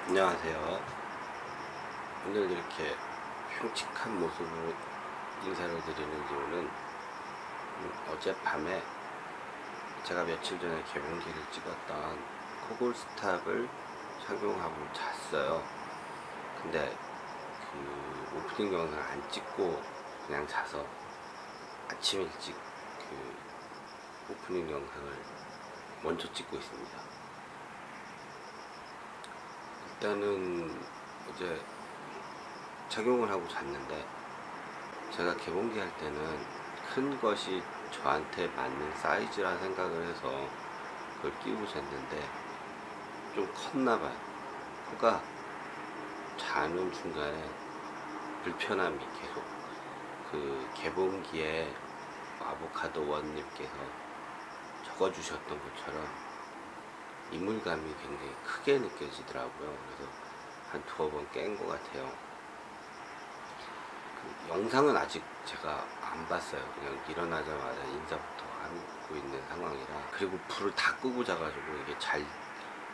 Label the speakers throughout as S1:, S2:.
S1: 안녕하세요. 오늘 이렇게 흉측한 모습으로 인사를 드리는 이유는 어젯밤에 제가 며칠 전에 개봉기를 찍었던 코골스탑을 착용하고 잤어요. 근데 그 오프닝 영상을 안 찍고 그냥 자서 아침 일찍 그 오프닝 영상을 먼저 찍고 있습니다. 일단은 이제 착용을 하고 잤는데, 제가 개봉기 할 때는 큰 것이 저한테 맞는 사이즈라 생각을 해서 그걸 끼고 잤는데 좀 컸나봐요. 코가 자는 중간에 불편함이 계속, 그 개봉기에 아보카도 원님께서 적어주셨던 것처럼 이물감이 굉장히 크게 느껴지더라고요. 그래서 한 두어 번 깬 것 같아요. 그 영상은 아직 제가 안 봤어요. 그냥 일어나자마자 인사부터 하고 있는 상황이라. 그리고 불을 다 끄고 자가지고 이게 잘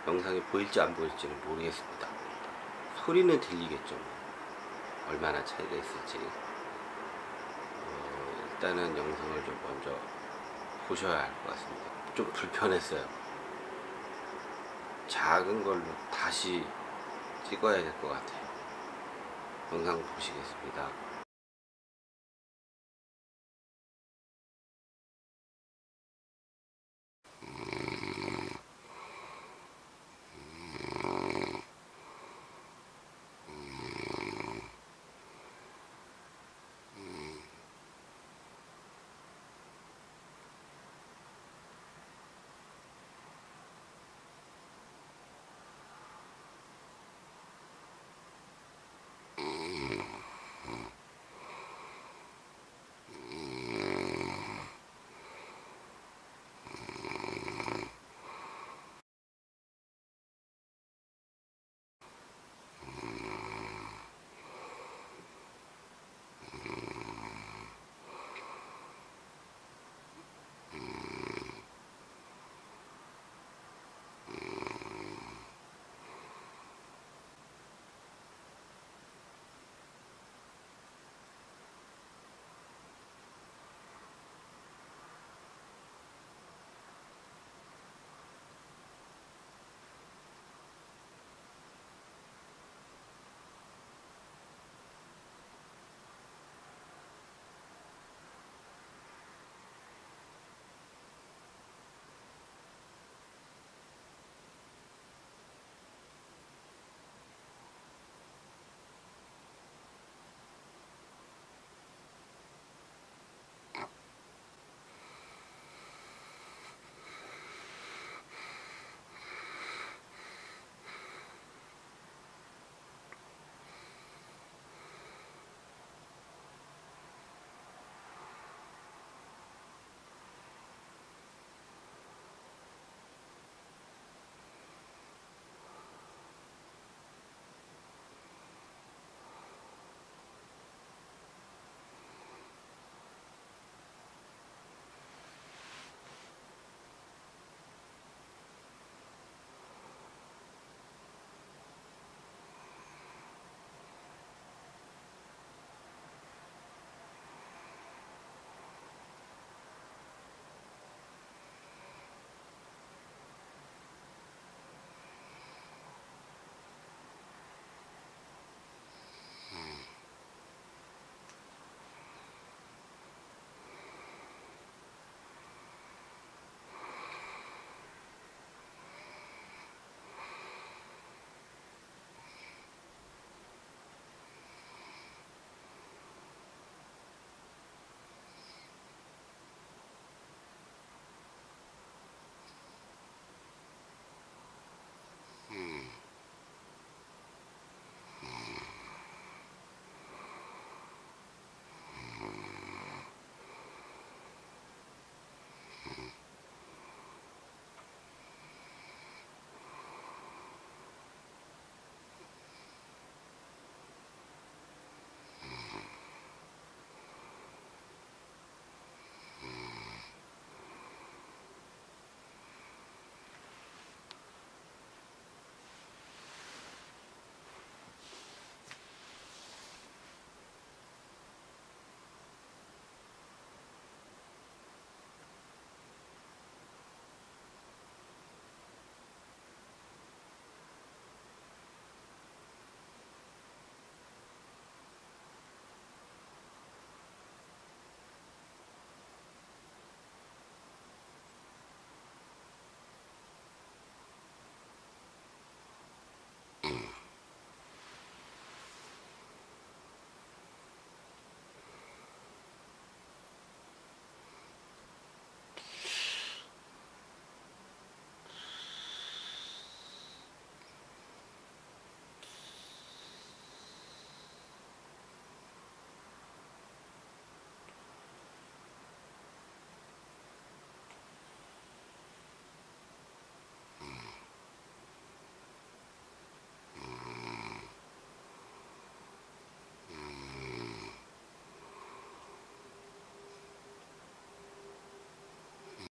S1: 영상이 보일지 안 보일지는 모르겠습니다. 소리는 들리겠죠. 얼마나 차이가 있을지. 일단은 영상을 좀 먼저 보셔야 할 것 같습니다. 좀 불편했어요. 작은 걸로 다시 찍어야 될 것 같아요. 영상 보시겠습니다.